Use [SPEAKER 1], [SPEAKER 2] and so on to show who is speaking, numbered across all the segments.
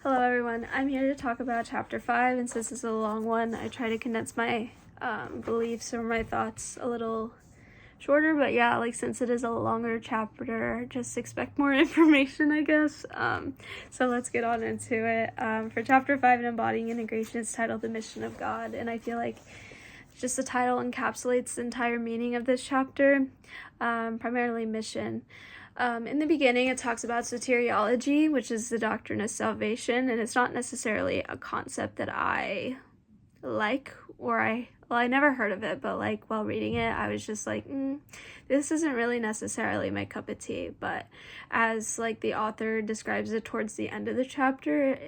[SPEAKER 1] Hello everyone, I'm here to talk about chapter 5, and since it's a long one, I try to condense my beliefs or my thoughts a little shorter, but yeah, like since it is a longer chapter, just expect more information, I guess. So let's get on into it. For chapter 5 in Embodying Integration, it's titled The Mission of God, and I feel like just the title encapsulates the entire meaning of this chapter, primarily mission. In the beginning, it talks about soteriology, which is the doctrine of salvation, and it's not necessarily a concept that I like, or I never heard of it, but like while reading it, I was just like, this isn't really necessarily my cup of tea. But as like the author describes it towards the end of the chapter,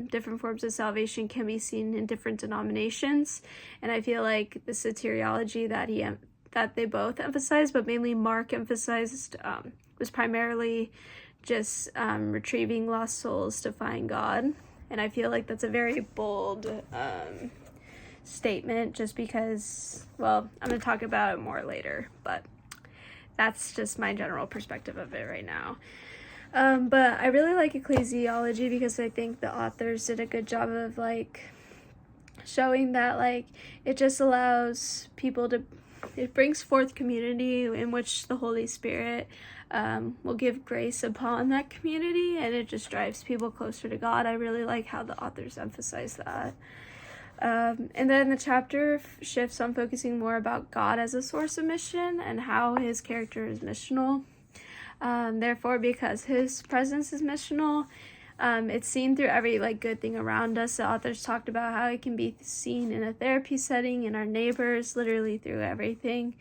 [SPEAKER 1] different forms of salvation can be seen in different denominations, and I feel like the soteriology that they both emphasized, but mainly Mark emphasized, was primarily just retrieving lost souls to find God. And I feel like that's a very bold statement, just because, well, I'm going to talk about it more later, but that's just my general perspective of it right now. But I really like ecclesiology because I think the authors did a good job of like showing that like it just allows people to, it brings forth community in which the Holy Spirit will give grace upon that community, and it just drives people closer to God. I really like how the authors emphasize that. And then the chapter shifts on focusing more about God as a source of mission and how his character is missional. Therefore, because his presence is missional, it's seen through every like good thing around us. The authors talked about how it can be seen in a therapy setting, in our neighbors, literally through everything,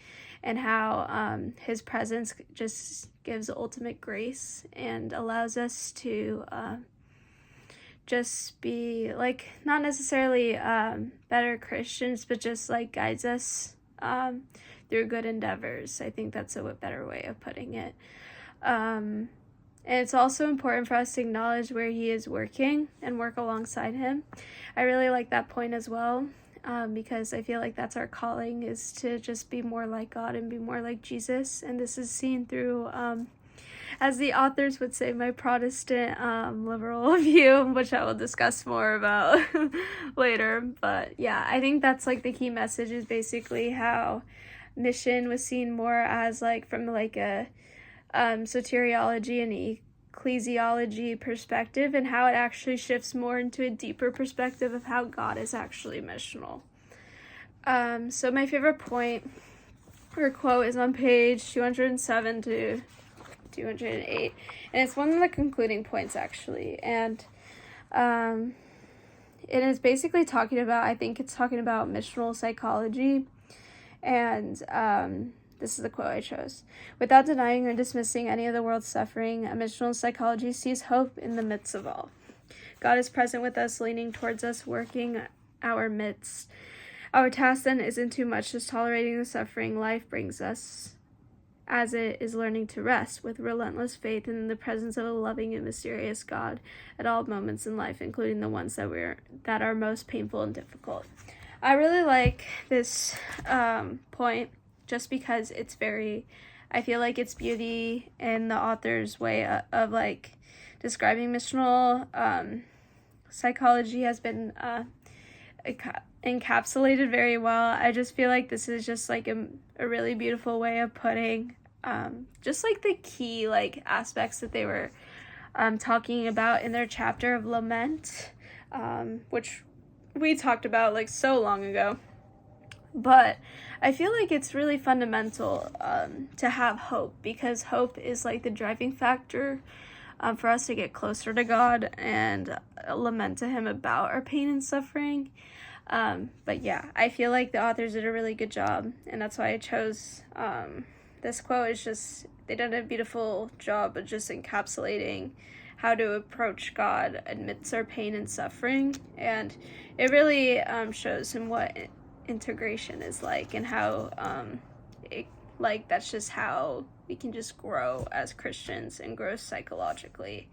[SPEAKER 1] and how his presence just gives ultimate grace and allows us to just be like not necessarily better Christians, but just like guides us through good endeavors. I think that's a better way of putting it. And it's also important for us to acknowledge where he is working and work alongside him. I really like that point as well, because I feel like that's our calling, is to just be more like God and be more like Jesus. And this is seen through, as the authors would say, my Protestant liberal view, which I will discuss more about later. But yeah, I think that's like the key message, is basically how mission was seen more as like from like a soteriology and ecclesiology perspective, and how it actually shifts more into a deeper perspective of how God is actually missional. So my favorite point or quote is on page 207 to 208, and it's one of the concluding points actually, and it is basically talking about, I think it's talking about missional psychology, and this is the quote I chose. Without denying or dismissing any of the world's suffering, a missional psychology sees hope in the midst of all. God is present with us, leaning towards us, working our midst. Our task then isn't too much just tolerating the suffering life brings us, as it is learning to rest with relentless faith in the presence of a loving and mysterious God at all moments in life, including the ones that are most painful and difficult. I really like this point, just because it's very, I feel like it's beauty in the author's way of like describing missional psychology has been encapsulated very well. I just feel like this is just like a really beautiful way of putting just like the key like aspects that they were talking about in their chapter of lament, which we talked about like so long ago. But I feel like it's really fundamental to have hope, because hope is like the driving factor for us to get closer to God and lament to him about our pain and suffering. But yeah, I feel like the authors did a really good job, and that's why I chose this quote. Is just, they did a beautiful job of just encapsulating how to approach God amidst our pain and suffering, and it really shows him what integration is like, and how that's just how we can just grow as Christians and grow psychologically,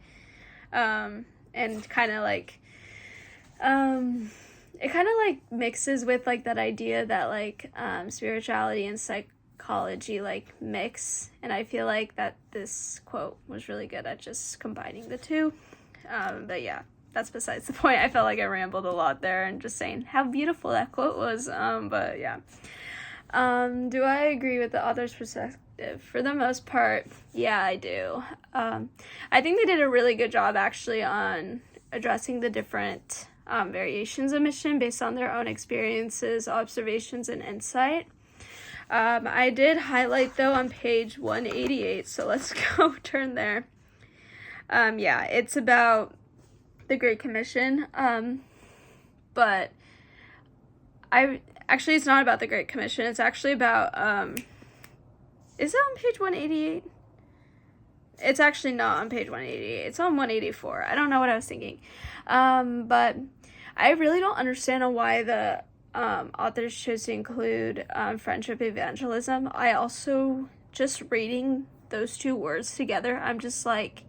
[SPEAKER 1] and kind of like it kind of like mixes with like that idea that like spirituality and psychology like mix, and I feel like that this quote was really good at just combining the two. But yeah, that's besides the point. I felt like I rambled a lot there and just saying how beautiful that quote was. But yeah. Do I agree with the author's perspective? For the most part, yeah, I do. I think they did a really good job actually on addressing the different variations of mission based on their own experiences, observations, and insight. I did highlight though on page 188, so let's go turn there. Yeah, it's about the Great Commission, but actually it's not about the Great Commission. It's actually about, is it on page 188? It's actually not on page 188. It's on 184. I don't know what I was thinking. But I really don't understand why the authors chose to include friendship evangelism. I also, just reading those two words together, I'm just like,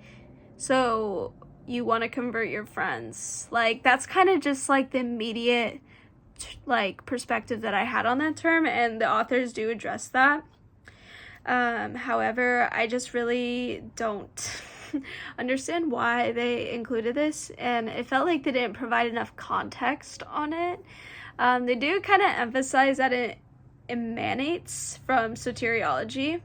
[SPEAKER 1] so you want to convert your friends? Like, that's kind of just like the immediate like perspective that I had on that term, and the authors do address that. However, I just really don't understand why they included this, and it felt like they didn't provide enough context on it. They do kind of emphasize that it emanates from soteriology,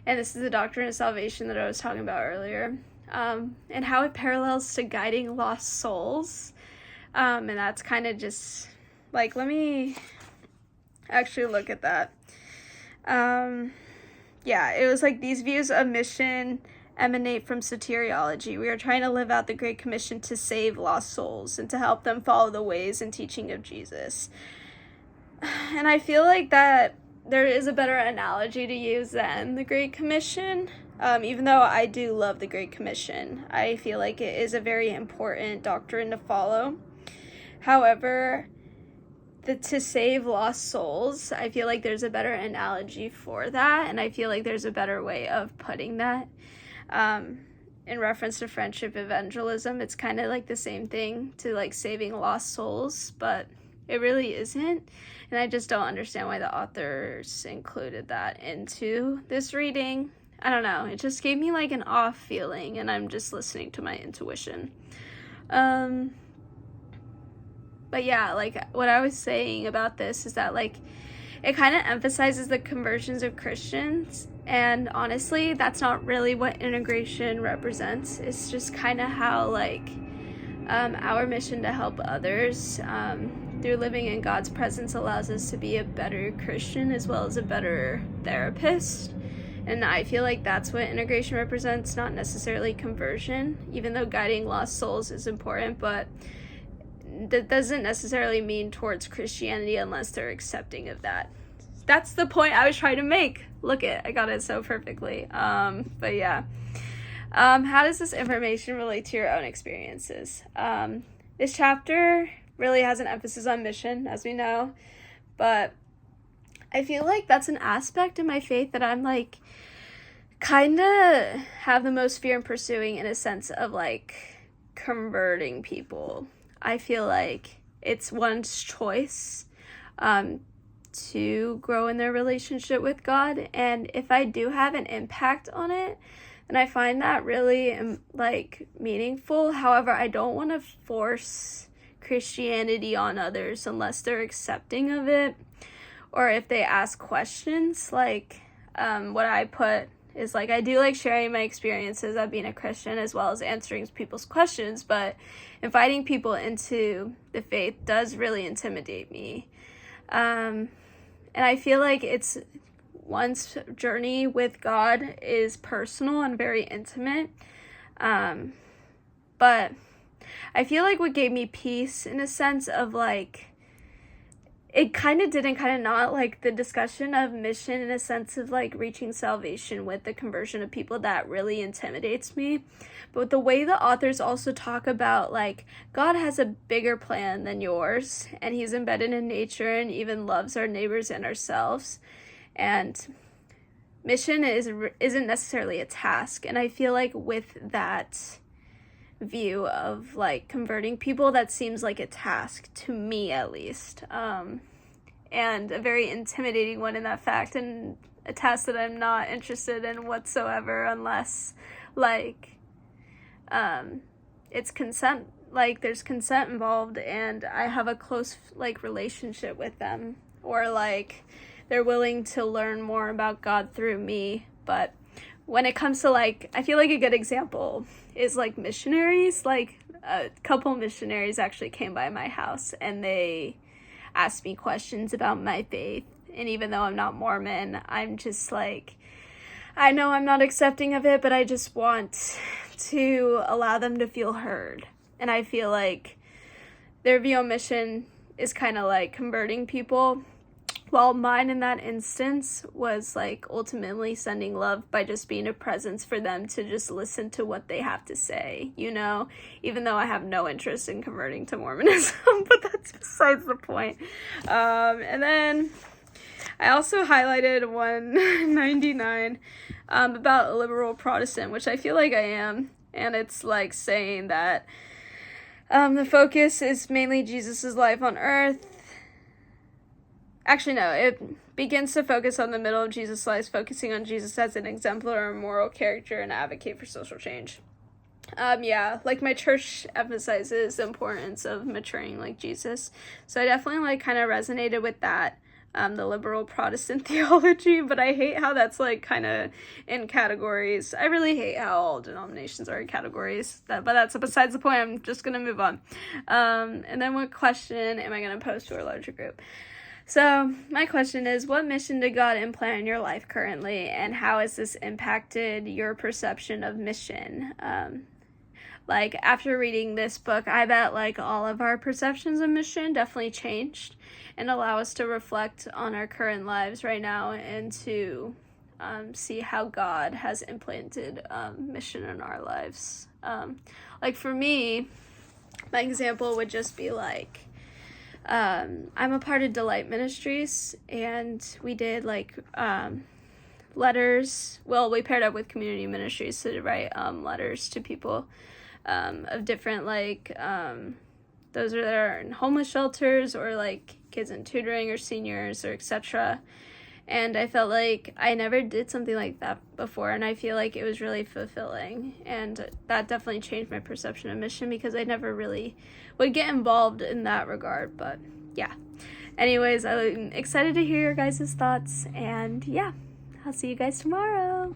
[SPEAKER 1] and this is the doctrine of salvation that I was talking about earlier, and how it parallels to guiding lost souls, and that's kind of just, like, let me actually look at that. Yeah, it was like, these views of mission emanate from soteriology. We are trying to live out the Great Commission to save lost souls and to help them follow the ways and teaching of Jesus. And I feel like that there is a better analogy to use than the Great Commission. Even though I do love the Great Commission, I feel like it is a very important doctrine to follow. However, to save lost souls, I feel like there's a better analogy for that, and I feel like there's a better way of putting that. In reference to friendship evangelism, it's kind of like the same thing to like saving lost souls, but it really isn't, and I just don't understand why the authors included that into this reading. I don't know, it just gave me like an off feeling, and I'm just listening to my intuition. But yeah, like, what I was saying about this is that, like, it kind of emphasizes the conversions of Christians, and honestly, that's not really what integration represents. It's just kind of how, like, our mission to help others through living in God's presence allows us to be a better Christian as well as a better therapist. And I feel like that's what integration represents, not necessarily conversion, even though guiding lost souls is important, but that doesn't necessarily mean towards Christianity unless they're accepting of that. That's the point I was trying to make. Look I got it so perfectly. But yeah. How does this information relate to your own experiences? This chapter really has an emphasis on mission, as we know, but I feel like that's an aspect of my faith that I'm like kind of have the most fear in pursuing, in a sense of like converting people. I feel like it's one's choice to grow in their relationship with God, and if I do have an impact on it, then I find that really like meaningful. However, I don't want to force Christianity on others unless they're accepting of it, or if they ask questions. Like what I put is like, I do like sharing my experiences of being a Christian as well as answering people's questions, but inviting people into the faith does really intimidate me. And I feel like it's one's journey with God is personal and very intimate. But I feel like what gave me peace, in a sense of like, it kind of did and kind of not, like the discussion of mission in a sense of like reaching salvation with the conversion of people, that really intimidates me. But the way the authors also talk about like God has a bigger plan than yours, and he's embedded in nature and even loves our neighbors and ourselves, and mission isn't necessarily a task. And I feel like with that view of like converting people, that seems like a task to me, at least, and a very intimidating one in that fact, and a task that I'm not interested in whatsoever unless like it's consent, like there's consent involved and I have a close like relationship with them, or like they're willing to learn more about God through me. But when it comes to like, I feel like a good example is like missionaries. Like a couple missionaries actually came by my house and they asked me questions about my faith. And even though I'm not Mormon, I'm just like, I know I'm not accepting of it, but I just want to allow them to feel heard. And I feel like their view on mission is kind of like converting people, while mine in that instance was like ultimately sending love by just being a presence for them to just listen to what they have to say, you know, even though I have no interest in converting to Mormonism, but that's besides the point. And then I also highlighted 199 about a liberal Protestant, which I feel like I am, and it's like saying that the focus is mainly Jesus's life on earth. Actually, no, it begins to focus on the middle of Jesus' life, focusing on Jesus as an exemplar of moral character and advocate for social change. Yeah, like my church emphasizes the importance of maturing like Jesus. So I definitely like kind of resonated with that, the liberal Protestant theology, but I hate how that's like kind of in categories. I really hate how all denominations are in categories, but that's besides the point. I'm just going to move on. And then what question am I going to post to our larger group? So my question is, what mission did God implant in your life currently, and how has this impacted your perception of mission? Like after reading this book, I bet like all of our perceptions of mission definitely changed and allow us to reflect on our current lives right now and to see how God has implanted mission in our lives. Like for me, my example would just be like, I'm a part of Delight Ministries, and we did like letters. Well, we paired up with community ministries to write letters to people of different like those that are in homeless shelters, or like kids in tutoring, or seniors, or etc. And I felt like I never did something like that before, and I feel like it was really fulfilling, and that definitely changed my perception of mission because I never really would get involved in that regard. But yeah, anyways, I'm excited to hear your guys' thoughts, and yeah, I'll see you guys tomorrow.